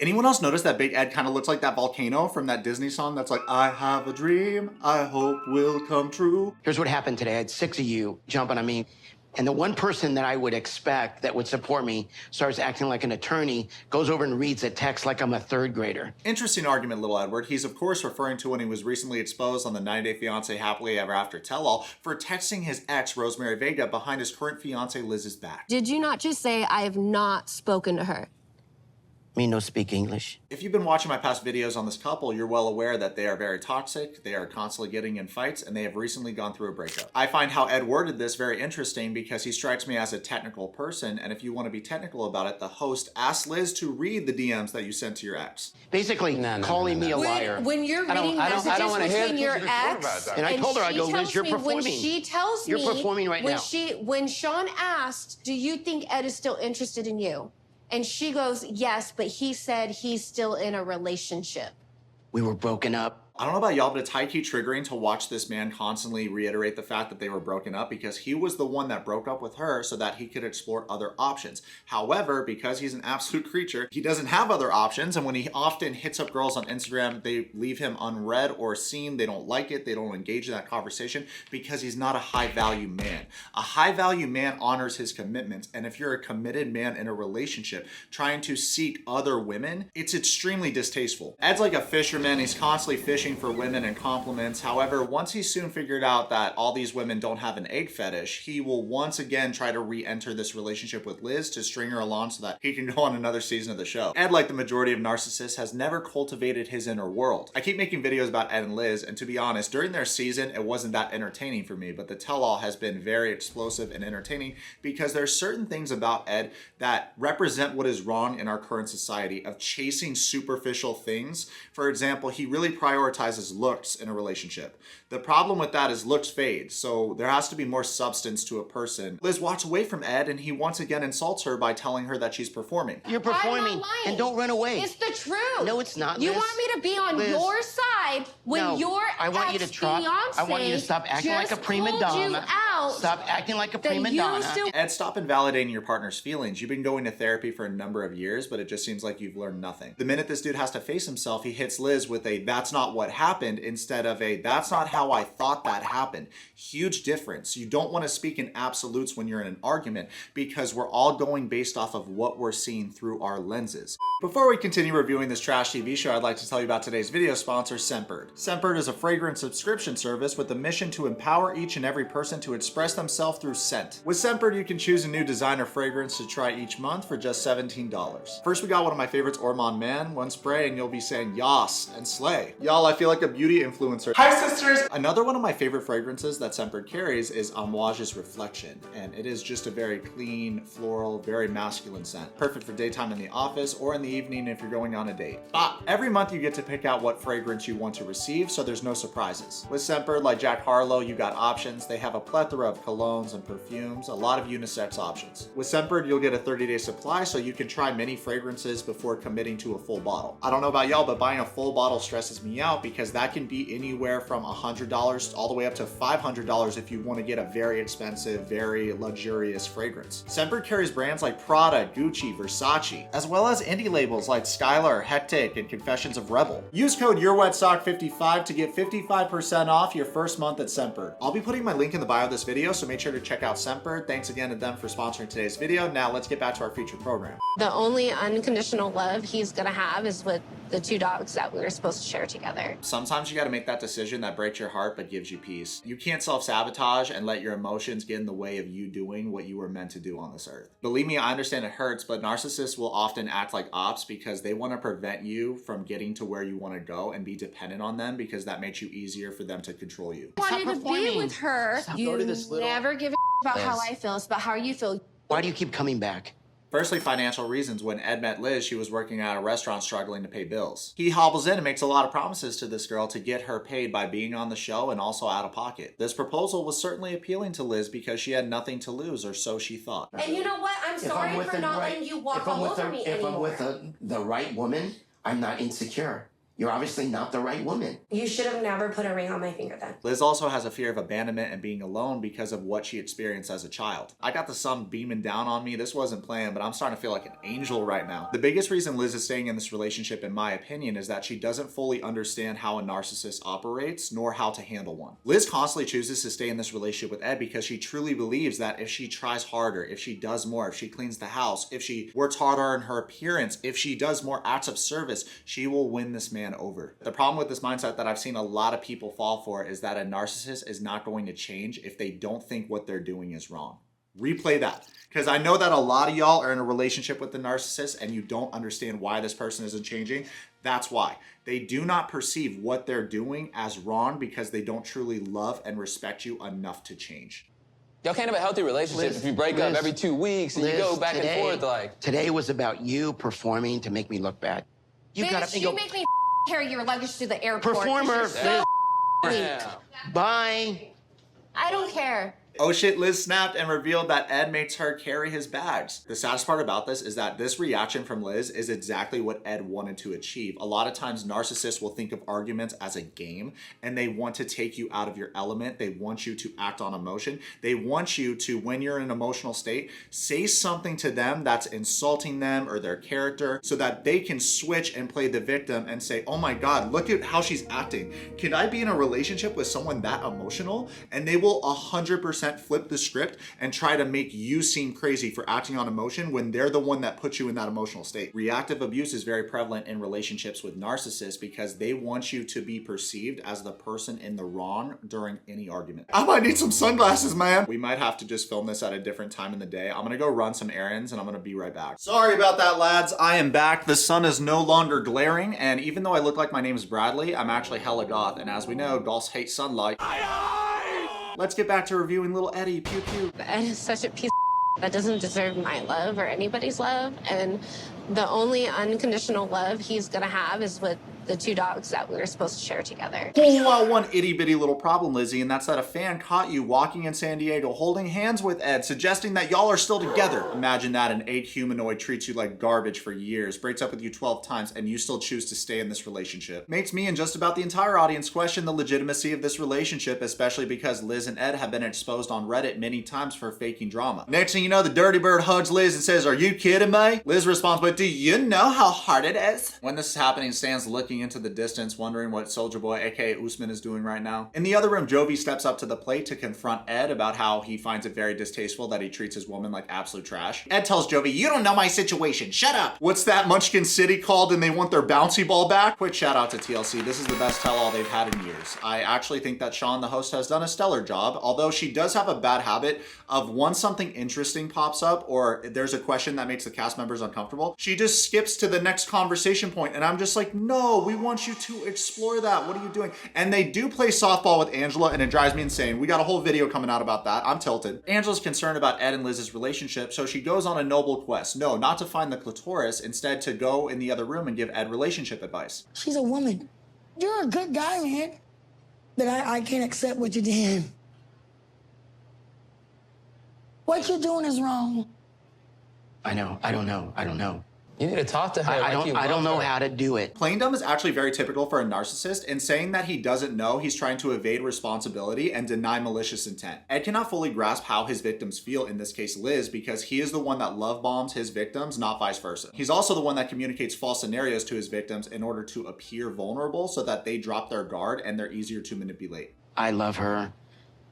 Anyone else notice that Big Ed kind of looks like that volcano from that Disney song that's like, I have a dream I hope will come true? Here's what happened today. I had 6 of you jumping on me. And the one person that I would expect that would support me starts acting like an attorney, goes over and reads a text like I'm a 3rd grader. Interesting argument, little Edward. He's of course referring to when he was recently exposed on the 90 Day Fiancé Happily Ever After tell-all for texting his ex, Rosemary Vega, behind his current fiancée, Liz's back. Did you not just say, I have not spoken to her? Me no speak English. If you've been watching my past videos on this couple, you're well aware that they are very toxic, they are constantly getting in fights, and they have recently gone through a breakup. I find how Ed worded this very interesting because he strikes me as a technical person, and if you want to be technical about it, the host asked Liz to read the DMs that you sent to your ex. Basically, calling me a liar. When you're reading messages between your ex, and I told her, I go, Liz, you're performing. When she tells me, you're performing right now. When Sean asked, do you think Ed is still interested in you? And she goes, yes, but he said he's still in a relationship. We were broken up. I don't know about y'all, but it's high-key triggering to watch this man constantly reiterate the fact that they were broken up because he was the one that broke up with her so that he could explore other options. However, because he's an absolute creature, he doesn't have other options, and when he often hits up girls on Instagram, they leave him unread or seen. They don't like it. They don't engage in that conversation because he's not a high-value man. A high-value man honors his commitments, and if you're a committed man in a relationship trying to seek other women, it's extremely distasteful. Ed's like a fisherman. He's constantly fishing for women and compliments. However, once he's soon figured out that all these women don't have an egg fetish, he will once again try to re-enter this relationship with Liz to string her along so that he can go on another season of the show. Ed, like the majority of narcissists, has never cultivated his inner world. I keep making videos about Ed and Liz, and to be honest, during their season, it wasn't that entertaining for me, but the tell-all has been very explosive and entertaining because there's certain things about Ed that represent what is wrong in our current society of chasing superficial things. For example, he really prioritizes looks in a relationship. The problem with that is looks fade, so there has to be more substance to a person. Liz walks away from Ed and he once again insults her by telling her that she's performing. You're performing, and don't run away. It's the truth. No, it's not, Liz. You want me to be on your side when your I want you to try. I want you to stop acting like a prima donna. Stop acting like a prima donna. Ed, stop invalidating your partner's feelings. You've been going to therapy for a number of years, but it just seems like you've learned nothing. The minute this dude has to face himself, he hits Liz with a that's not what happened instead of a that's not how I thought that happened. Huge difference. You don't want to speak in absolutes when you're in an argument because we're all going based off of what we're seeing through our lenses. Before we continue reviewing this trash TV show, I'd like to tell you about today's video sponsor, Scentbird. Scentbird is a fragrance subscription service with the mission to empower each and every person to express themselves through scent. With Scentbird, you can choose a new designer fragrance to try each month for just $17. First, we got one of my favorites, Ormond Man. One spray and you'll be saying yas and slay. Y'all, I feel like a beauty influencer. Hi, sisters! Another one of my favorite fragrances that Scentbird carries is Amouage's Reflection, and it is just a very clean, floral, very masculine scent. Perfect for daytime in the office or in the evening if you're going on a date. Every month you get to pick out what fragrance you want to receive, so there's no surprises. With Scentbird, like Jack Harlow, you got options. They have a plethora of colognes and perfumes, a lot of unisex options. With Scentbird, you'll get a 30-day supply, so you can try many fragrances before committing to a full bottle. I don't know about y'all, but buying a full bottle stresses me out because that can be anywhere from $100 all the way up to $500 if you want to get a very expensive, very luxurious fragrance. Scentbird carries brands like Prada, Gucci, Versace, as well as indie labels like Skylar, Hectic, and Confessions of Rebel. Use code Yourwetsock55 to get 55% off your first month at Scentbird. I'll be putting my link in the bio of this video, so make sure to check out Scentbird. Thanks again to them for sponsoring today's video. Now let's get back to our featured program. The only unconditional love he's gonna have is with the 2 dogs that we were supposed to share together. Sometimes you gotta make that decision that breaks your heart but gives you peace. You can't self-sabotage and let your emotions get in the way of you doing what you were meant to do on this earth. Believe me, I understand it hurts, but narcissists will often act like ops because they want to prevent you from getting to where you want to go and be dependent on them because that makes you easier for them to control you. I wanted to be with her. You never give a about how I feel. It's about how you feel. Why do you keep coming back? Firstly, financial reasons. When Ed met Liz, she was working at a restaurant struggling to pay bills. He hobbles in and makes a lot of promises to this girl to get her paid by being on the show and also out of pocket. This proposal was certainly appealing to Liz because she had nothing to lose, or so she thought. And you know what? I'm sorry for not letting you walk all over me anymore. If I'm with the right woman, I'm not insecure. You're obviously not the right woman. You should have never put a ring on my finger then. Liz also has a fear of abandonment and being alone because of what she experienced as a child. I got the sun beaming down on me. This wasn't planned, but I'm starting to feel like an angel right now. The biggest reason Liz is staying in this relationship, in my opinion, is that she doesn't fully understand how a narcissist operates, nor how to handle one. Liz constantly chooses to stay in this relationship with Ed because she truly believes that if she tries harder, if she does more, if she cleans the house, if she works harder in her appearance, if she does more acts of service, she will win this man over. The problem with this mindset that I've seen a lot of people fall for is that a narcissist is not going to change if they don't think what they're doing is wrong. Replay that, because I know that a lot of y'all are in a relationship with the narcissist and you don't understand why this person isn't changing. That's why. They do not perceive what they're doing as wrong because they don't truly love and respect you enough to change. Y'all can't have a healthy relationship if you break up every 2 weeks and you go back and forth like. Today was about you performing to make me look bad. You got up and go. You make me carry your luggage to the airport. Performer. So Yeah. Bye. I don't care. Oh shit, Liz snapped and revealed that Ed makes her carry his bags. The saddest part about this is that this reaction from Liz is exactly what Ed wanted to achieve. A lot of times narcissists will think of arguments as a game and they want to take you out of your element. They want you to act on emotion. They want you to, when you're in an emotional state, say something to them that's insulting them or their character so that they can switch and play the victim and say, oh my God, look at how she's acting. Can I be in a relationship with someone that emotional? And they will 100% flip the script and try to make you seem crazy for acting on emotion when they're the one that puts you in that emotional state. Reactive abuse is very prevalent in relationships with narcissists because they want you to be perceived as the person in the wrong during any argument. I might need some sunglasses, man. We might have to just film this at a different time in the day. I'm gonna go run some errands and I'm gonna be right back. Sorry about that, lads. I am back. The sun is no longer glaring, and even though I look like my name is Bradley, I'm actually hella goth, and as we know, goths hate sunlight. Let's get back to reviewing little Eddie. Pew pew. Ed is such a piece of that doesn't deserve my love or anybody's love. And the only unconditional love he's gonna have is with the 2 dogs that we were supposed to share together. One itty bitty little problem, Lizzie, and that's that a fan caught you walking in San Diego holding hands with Ed, suggesting that y'all are still together. Imagine that an 8 humanoid treats you like garbage for years, breaks up with you 12 times, and you still choose to stay in this relationship. Makes me and just about the entire audience question the legitimacy of this relationship, especially because Liz and Ed have been exposed on Reddit many times for faking drama. Next thing you know, the dirty bird hugs Liz and says, "Are you kidding me?" Liz responds, "But do you know how hard it is?" When this is happening, Stan's looking into the distance, wondering what Soldier Boy, aka Usman, is doing right now. In the other room, Jovi steps up to the plate to confront Ed about how he finds it very distasteful that he treats his woman like absolute trash. Ed tells Jovi, "You don't know my situation, shut up." What's that Munchkin City called and they want their bouncy ball back? Quick shout out to TLC, this is the best tell-all they've had in years. I actually think that Sean, the host, has done a stellar job, although she does have a bad habit of once something interesting pops up or there's a question that makes the cast members uncomfortable, she just skips to the next conversation point, and I'm just like, no, we want you to explore that. What are you doing? And they do play softball with Angela, and it drives me insane. We got a whole video coming out about that. I'm tilted. Angela's concerned about Ed and Liz's relationship, so she goes on a noble quest. No, not to find the clitoris, instead to go in the other room and give Ed relationship advice. She's a woman. You're a good guy, man. But I can't accept what you did. What you're doing is wrong. I know. I don't know. You need to talk to her. I don't know how to do it. Playing dumb is actually very typical for a narcissist, and saying that he doesn't know, he's trying to evade responsibility and deny malicious intent. Ed cannot fully grasp how his victims feel, in this case Liz, because he is the one that love bombs his victims, not vice versa. He's also the one that communicates false scenarios to his victims in order to appear vulnerable so that they drop their guard and they're easier to manipulate. I love her.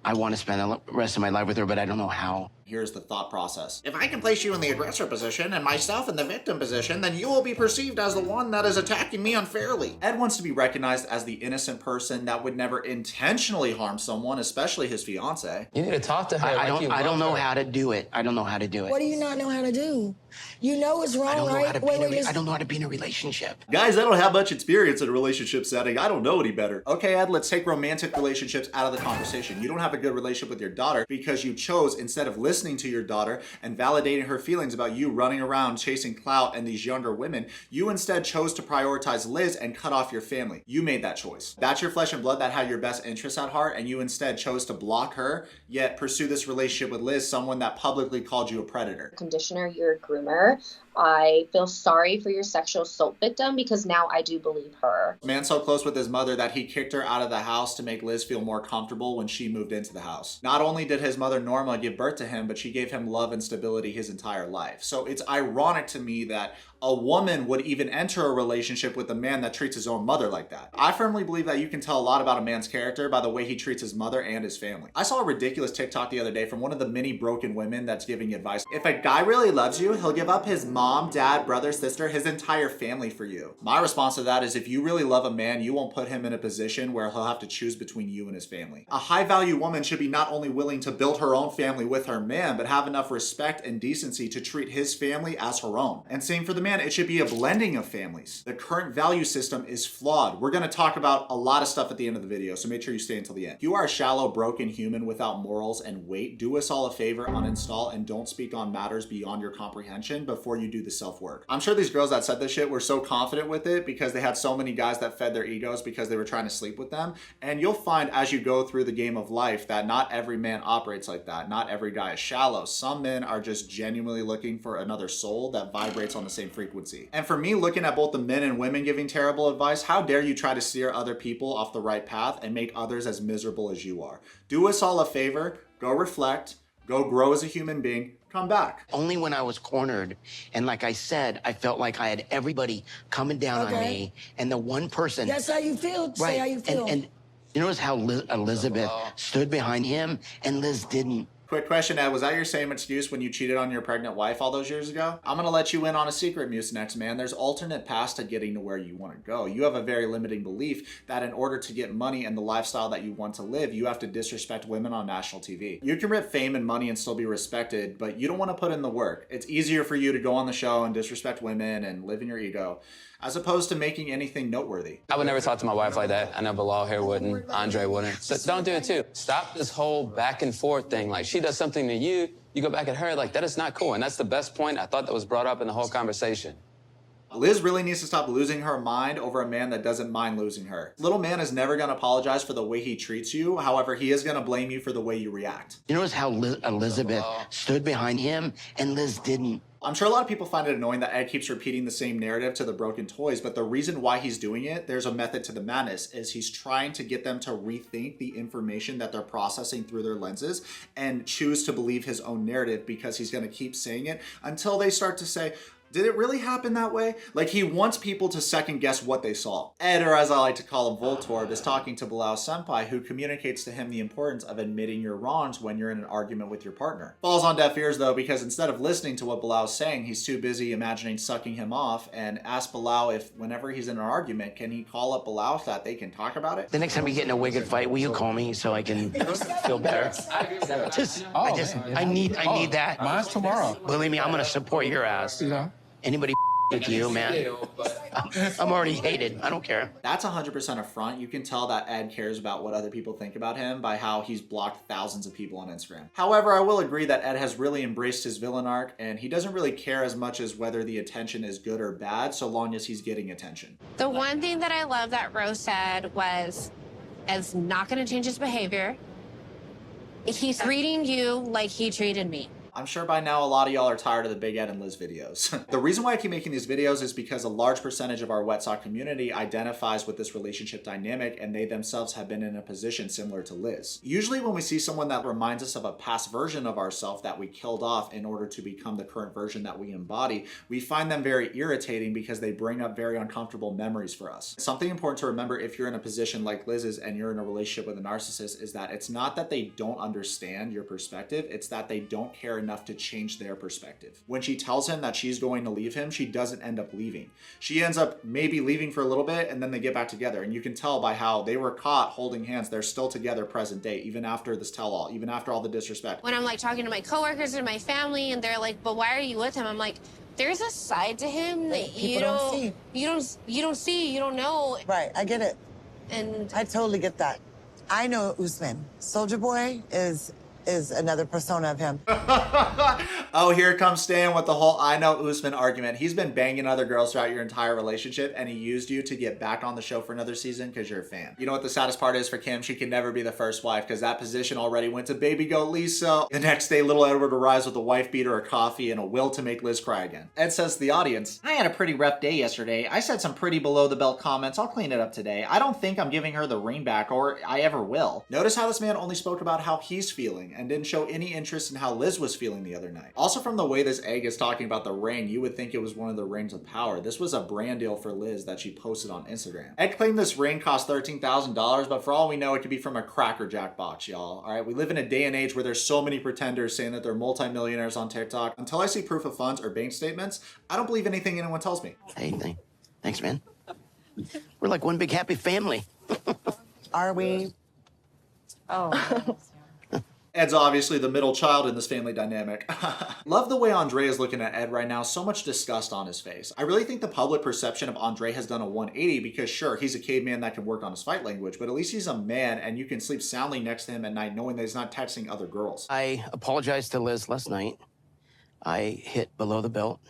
I want to spend the rest of my life with her, but I don't know how. Here's the thought process. If I can place you in the aggressor position and myself in the victim position, then you will be perceived as the one that is attacking me unfairly. Ed wants to be recognized as the innocent person that would never intentionally harm someone, especially his fiance. You need to talk to her. I don't know how to do it. I don't know how to do it. What do you not know how to do? You know it's wrong, right? I don't know how to be in a relationship. Guys, I don't have much experience in a relationship setting. I don't know any better. Okay, Ed, let's take romantic relationships out of the conversation. You don't have a good relationship with your daughter because you chose, instead of listening listening to your daughter and validating her feelings about you running around chasing clout and these younger women, you instead chose to prioritize Liz and cut off your family. You made that choice. That's your flesh and blood that had your best interests at heart, and you instead chose to block her, yet pursue this relationship with Liz, someone that publicly called you a predator. Conditioner, you're a groomer. I feel sorry for your sexual assault victim because now I do believe her. Man so close with his mother that he kicked her out of the house to make Liz feel more comfortable when she moved into the house. Not only did his mother Norma give birth to him, but she gave him love and stability his entire life. So it's ironic to me that a woman would even enter a relationship with a man that treats his own mother like that. I firmly believe that you can tell a lot about a man's character by the way he treats his mother and his family. I saw a ridiculous TikTok the other day from one of the many broken women that's giving advice. If a guy really loves you, he'll give up his mom, dad, brother, sister, his entire family for you. My response to that is if you really love a man, you won't put him in a position where he'll have to choose between you and his family. A high-value woman should be not only willing to build her own family with her man, but have enough respect and decency to treat his family as her own. And same for the man, it should be a blending of families. The current value system is flawed. We're gonna talk about a lot of stuff at the end of the video, so make sure you stay until the end. If you are a shallow, broken human without morals and weight, do us all a favor, uninstall, and don't speak on matters beyond your comprehension before you do the self-work. I'm sure these girls that said this shit were so confident with it because they had so many guys that fed their egos because they were trying to sleep with them. And you'll find as you go through the game of life that not every man operates like that. Not every guy is shallow. Some men are just genuinely looking for another soul that vibrates on the same frequency. And for me, looking at both the men and women giving terrible advice, how dare you try to steer other people off the right path and make others as miserable as you are? Do us all a favor, go reflect, go grow as a human being, come back. Only when I was cornered, and like I said, I felt like I had everybody coming down on me, and the one person... That's how you feel. Right. Say how you feel. And you notice how Elizabeth stood behind him, and Liz didn't. Quick question, Ed, was that your same excuse when you cheated on your pregnant wife all those years ago? I'm gonna let you in on a secret, Mucinex man. There's alternate paths to getting to where you want to go. You have a very limiting belief that in order to get money and the lifestyle that you want to live, you have to disrespect women on national TV. You can rip fame and money and still be respected, but you don't want to put in the work. It's easier for you to go on the show and disrespect women and live in your ego, as opposed to making anything noteworthy. I would never talk to my wife like that. I know Bilal here wouldn't. Andre wouldn't. So don't do it too. Stop this whole back and forth thing. Like, she does something to you, you go back at her. Like, that is not cool. And that's the best point I thought that was brought up in the whole conversation. Liz really needs to stop losing her mind over a man that doesn't mind losing her. Little man is never going to apologize for the way he treats you. However, he is going to blame you for the way you react. You notice how Elizabeth stood behind him, and Liz didn't. I'm sure a lot of people find it annoying that Ed keeps repeating the same narrative to the broken toys, but the reason why he's doing it, there's a method to the madness, is he's trying to get them to rethink the information that they're processing through their lenses and choose to believe his own narrative, because he's going to keep saying it until they start to say, did it really happen that way? Like, he wants people to second guess what they saw. Ed, or as I like to call him, Voltorb, is talking to Bilal Senpai, who communicates to him the importance of admitting your wrongs when you're in an argument with your partner. Falls on deaf ears though, because instead of listening to what Bilal's saying, he's too busy imagining sucking him off, and asks Bilal if whenever he's in an argument, can he call up Bilal so that they can talk about it? The next time we get in a wicked fight, will you call me so I can feel better? I need that. Mine's tomorrow. Believe me, I'm gonna support your ass. Yeah. Anybody with you, man. I'm already hated. I don't care. That's 100% a front. You can tell that Ed cares about what other people think about him by how he's blocked thousands of people on Instagram. However, I will agree that Ed has really embraced his villain arc, and he doesn't really care as much as whether the attention is good or bad, so long as he's getting attention. The one thing that I love that Rose said was, Ed's not going to change his behavior. He's treating you like he treated me. I'm sure by now a lot of y'all are tired of the Big Ed and Liz videos. The reason why I keep making these videos is because a large percentage of our Wetsock community identifies with this relationship dynamic, and they themselves have been in a position similar to Liz. Usually when we see someone that reminds us of a past version of ourselves that we killed off in order to become the current version that we embody, we find them very irritating because they bring up very uncomfortable memories for us. Something important to remember if you're in a position like Liz's and you're in a relationship with a narcissist is that it's not that they don't understand your perspective, it's that they don't care enough to change their perspective. When she tells him that she's going to leave him, she doesn't end up leaving. She ends up maybe leaving for a little bit, and then they get back together. And you can tell by how they were caught holding hands, they're still together present day, even after this tell-all, even after all the disrespect. When I'm like talking to my coworkers and my family, and they're like, but why are you with him? I'm like, there's a side to him that you don't see, you don't know. Right, I get it. And I totally get that. I know Usman. Soldier Boy is is another persona of him. Oh, here comes Stan with the whole I know Usman argument. He's been banging other girls throughout your entire relationship, and he used you to get back on the show for another season because you're a fan. You know what the saddest part is for Kim? She can never be the first wife because that position already went to baby goat Lisa. The next day, little Edward arrives with a wife beater, a coffee, and a will to make Liz cry again. Ed says to the audience, I had a pretty rough day yesterday. I said some pretty below the belt comments. I'll clean it up today. I don't think I'm giving her the ring back, or I ever will. Notice how this man only spoke about how he's feeling and didn't show any interest in how Liz was feeling the other night. Also, from the way this egg is talking about the ring, you would think it was one of the rings of power. This was a brand deal for Liz that she posted on Instagram. Ed claimed this ring cost $13,000, but for all we know, it could be from a Cracker Jack box, y'all. All right, we live in a day and age where there's so many pretenders saying that they're multimillionaires on TikTok. Until I see proof of funds or bank statements, I don't believe anything anyone tells me. Hey, thanks, man. We're like one big happy family. Are we? Oh. Ed's obviously the middle child in this family dynamic. Love the way Andre is looking at Ed right now, so much disgust on his face. I really think the public perception of Andre has done a 180 because sure, he's a caveman that can work on his fight language, but at least he's a man and you can sleep soundly next to him at night knowing that he's not texting other girls. I apologized to Liz last night. I hit below the belt.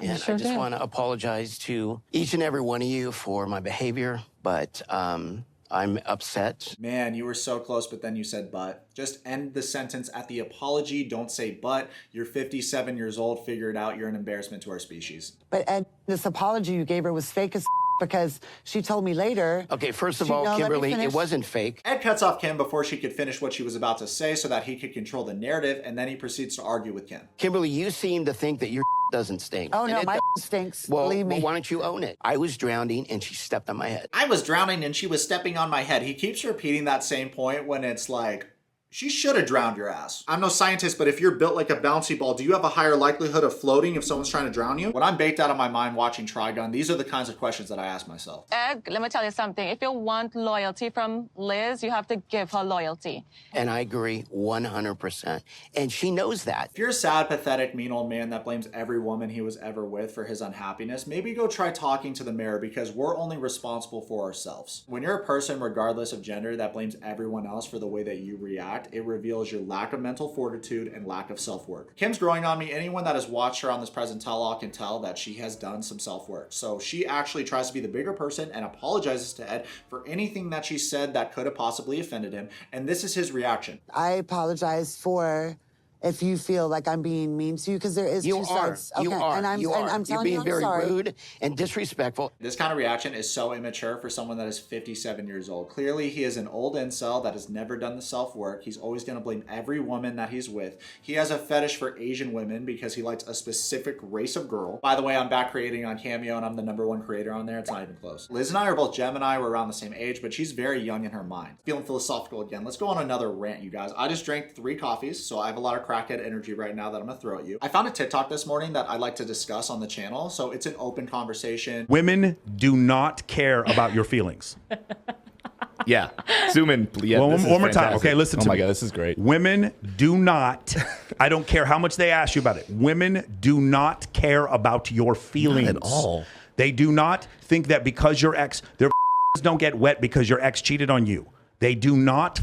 And I just want to apologize to each and every one of you for my behavior, but I'm upset. Man, you were so close, but then you said but. Just end the sentence at the apology. Don't say but. You're 57 years old. Figure it out. You're an embarrassment to our species. But Ed, this apology you gave her was fake as because she told me later. Okay, first of all, Kimberly, it wasn't fake. Ed cuts off Kim before she could finish what she was about to say so that he could control the narrative, and then he proceeds to argue with Kim. Kimberly, you seem to think that your doesn't stink. Oh, no, my stinks. Well, believe me. Well, why don't you own it? I was drowning and she stepped on my head. I was drowning and she was stepping on my head. He keeps repeating that same point when it's like, she should have drowned your ass. I'm no scientist, but if you're built like a bouncy ball, do you have a higher likelihood of floating if someone's trying to drown you? When I'm baked out of my mind watching Trigun, these are the kinds of questions that I ask myself. Ed, let me tell you something. If you want loyalty from Liz, you have to give her loyalty. And I agree 100%. And she knows that. If you're a sad, pathetic, mean old man that blames every woman he was ever with for his unhappiness, maybe go try talking to the mirror because we're only responsible for ourselves. When you're a person, regardless of gender, that blames everyone else for the way that you react, it reveals your lack of mental fortitude and lack of self-work. Kim's growing on me. Anyone that has watched her on this present tell-all can tell that she has done some self-work. So she actually tries to be the bigger person and apologizes to Ed for anything that she said that could have possibly offended him. And this is his reaction. I apologize for if you feel like I'm being mean to you, because there is two sides. You are. And I'm telling You're being very sorry. rude and disrespectful. This kind of reaction is so immature for someone that is 57 years old. Clearly, he is an old incel that has never done the self-work. He's always going to blame every woman that he's with. He has a fetish for Asian women because he likes a specific race of girl. By the way, I'm back creating on Cameo, and I'm the #1 creator on there. It's not even close. Liz and I are both Gemini. We're around the same age, but she's very young in her mind. Feeling philosophical again. Let's go on another rant, you guys. I just drank 3 coffees, so I have a lot of crackhead energy right now that I'm gonna throw at you. I found a TikTok this morning that I'd like to discuss on the channel, so it's an open conversation. Women do not care about your feelings. Yeah. Zoom in. Yeah, one more time. Okay, listen to me. Oh my God, this is great. Women do not, I don't care how much they ask you about it. Women do not care about your feelings. Not at all. They do not think that because your ex, their don't get wet because your ex cheated on you. They do not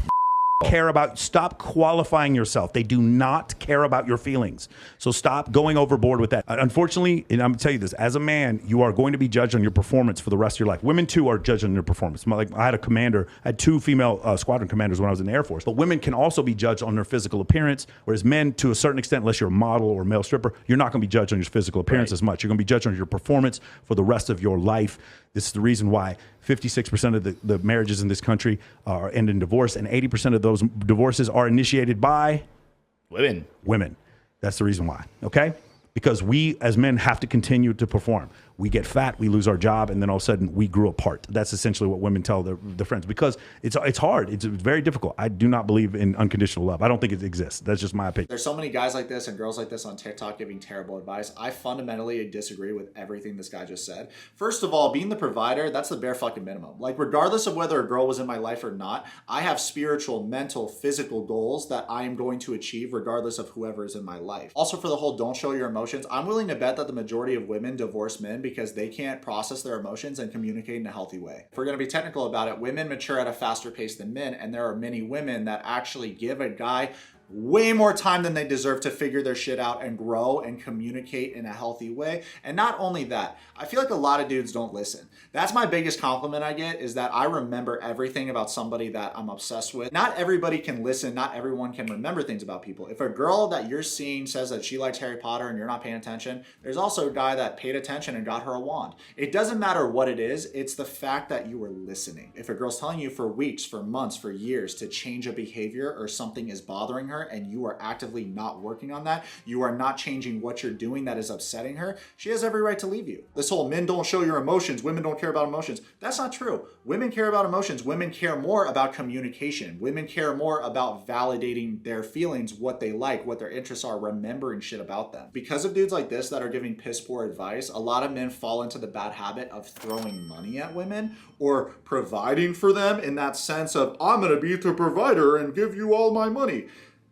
care about, stop qualifying yourself. They do not care about your feelings. So stop going overboard with that. Unfortunately, and I'm gonna tell you this, as a man, you are going to be judged on your performance for the rest of your life. Women too are judged on their performance. Like I had a commander, I had 2 female squadron commanders when I was in the Air Force, but women can also be judged on their physical appearance, whereas men, to a certain extent, unless you're a model or a male stripper, you're not gonna be judged on your physical appearance as much. You're gonna be judged on your performance for the rest of your life. This is the reason why 56% of the marriages in this country end in divorce, and 80% of those divorces are initiated by women. That's the reason why, okay? Because we as men have to continue to perform. We get fat, we lose our job, and then all of a sudden we grew apart. That's essentially what women tell their friends, because it's hard. It's very difficult. I do not believe in unconditional love. I don't think it exists. That's just my opinion. There's so many guys like this and girls like this on TikTok giving terrible advice. I fundamentally disagree with everything this guy just said. First of all, being the provider, that's the bare fucking minimum. Like, regardless of whether a girl was in my life or not, I have spiritual, mental, physical goals that I am going to achieve regardless of whoever is in my life. Also, for the whole don't show your emotions, I'm willing to bet that the majority of women divorce men because they can't process their emotions and communicate in a healthy way. If we're going to be technical about it, women mature at a faster pace than men, and there are many women that actually give a guy way more time than they deserve to figure their shit out and grow and communicate in a healthy way. And not only that, I feel like a lot of dudes don't listen. That's my biggest compliment I get, is that I remember everything about somebody that I'm obsessed with. Not everybody can listen. Not everyone can remember things about people. If a girl that you're seeing says that she likes Harry Potter and you're not paying attention, there's also a guy that paid attention and got her a wand. It doesn't matter what it is. It's the fact that you were listening. If a girl's telling you for weeks, for months, for years to change a behavior or something is bothering her and you are actively not working on that, you are not changing what you're doing that is upsetting her, she has every right to leave you. This whole men don't show your emotions, women don't care about emotions, that's not true. Women care about emotions. Women care more about communication. Women care more about validating their feelings, what they like, what their interests are, remembering shit about them. Because of dudes like this that are giving piss poor advice, a lot of men fall into the bad habit of throwing money at women or providing for them in that sense of, I'm gonna be the provider and give you all my money.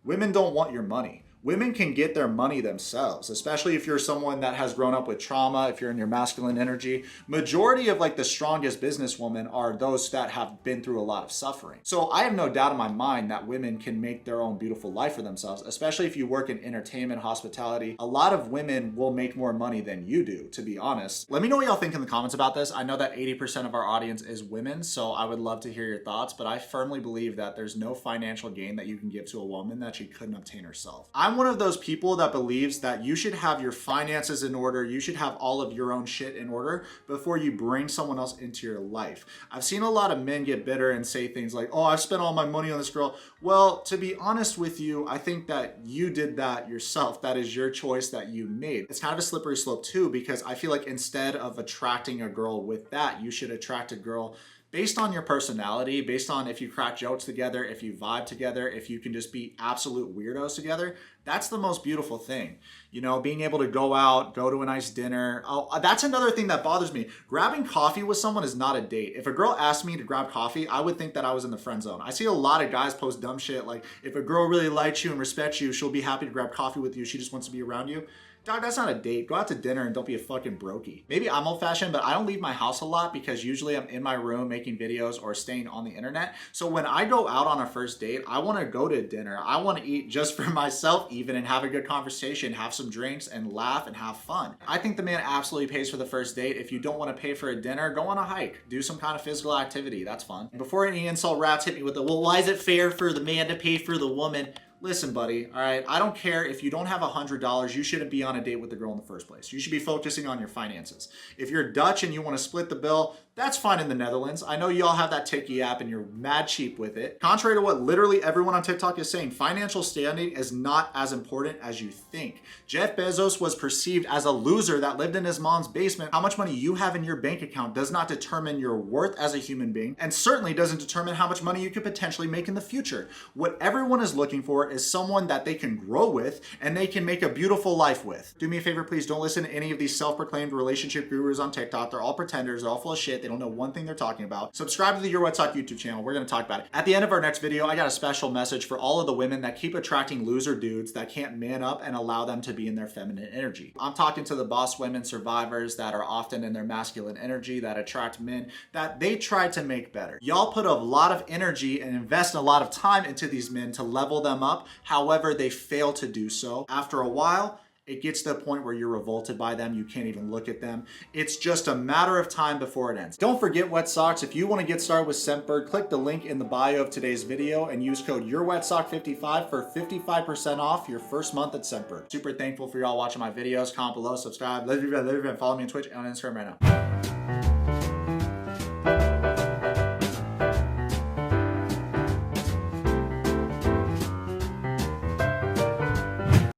Women don't want your money. Women can get their money themselves, especially if you're someone that has grown up with trauma, if you're in your masculine energy. Majority of like the strongest businesswomen are those that have been through a lot of suffering. So I have no doubt in my mind that women can make their own beautiful life for themselves, especially if you work in entertainment, hospitality. A lot of women will make more money than you do, to be honest. Let me know what y'all think in the comments about this. I know that 80% of our audience is women, so I would love to hear your thoughts, but I firmly believe that there's no financial gain that you can give to a woman that she couldn't obtain herself. I'm one of those people that believes that you should have your finances in order, you should have all of your own shit in order before you bring someone else into your life. I've seen a lot of men get bitter and say things like, oh, I've spent all my money on this girl. Well, to be honest with you, I think that you did that yourself. That is your choice that you made. It's kind of a slippery slope too, because I feel like instead of attracting a girl with that, you should attract a girl based on your personality, based on if you crack jokes together, if you vibe together, if you can just be absolute weirdos together. That's the most beautiful thing. You know, being able to go out, go to a nice dinner. Oh, that's another thing that bothers me. Grabbing coffee with someone is not a date. If a girl asked me to grab coffee, I would think that I was in the friend zone. I see a lot of guys post dumb shit like, if a girl really likes you and respects you, she'll be happy to grab coffee with you. She just wants to be around you. Dog, that's not a date. Go out to dinner and don't be a fucking brokey. Maybe I'm old-fashioned, but I don't leave my house a lot because usually I'm in my room making videos or staying on the internet. So when I go out on a first date, I want to go to dinner. I want to eat just for myself even and have a good conversation, have some drinks and laugh and have fun. I think the man absolutely pays for the first date. If you don't want to pay for a dinner, go on a hike. Do some kind of physical activity. That's fun. And before any insult rats hit me with the, well, why is it fair for the man to pay for the woman? Listen, buddy, all right? I don't care if you don't have $100, you shouldn't be on a date with the girl in the first place. You should be focusing on your finances. If you're Dutch and you want to split the bill, that's fine in the Netherlands. I know you all have that Tiki app and you're mad cheap with it. Contrary to what literally everyone on TikTok is saying, financial standing is not as important as you think. Jeff Bezos was perceived as a loser that lived in his mom's basement. How much money you have in your bank account does not determine your worth as a human being, and certainly doesn't determine how much money you could potentially make in the future. What everyone is looking for is someone that they can grow with and they can make a beautiful life with. Do me a favor, please don't listen to any of these self-proclaimed relationship gurus on TikTok. They're all pretenders, they're all full of shit. They don't know one thing they're talking about. Subscribe to the Yourwetsock YouTube channel. We're gonna talk about it. At the end of our next video, I got a special message for all of the women that keep attracting loser dudes that can't man up and allow them to be in their feminine energy. I'm talking to the boss women survivors that are often in their masculine energy that attract men that they try to make better. Y'all put a lot of energy and invest a lot of time into these men to level them up. However, they fail to do so. After a while, it gets to the point where you're revolted by them. You can't even look at them. It's just a matter of time before it ends. Don't forget Wetsocks. If you want to get started with Scentbird, click the link in the bio of today's video and use code Yourwetsock55 for 55% off your first month at Scentbird. Super thankful for y'all watching my videos. Comment below, subscribe, follow me on Twitch and on Instagram right now.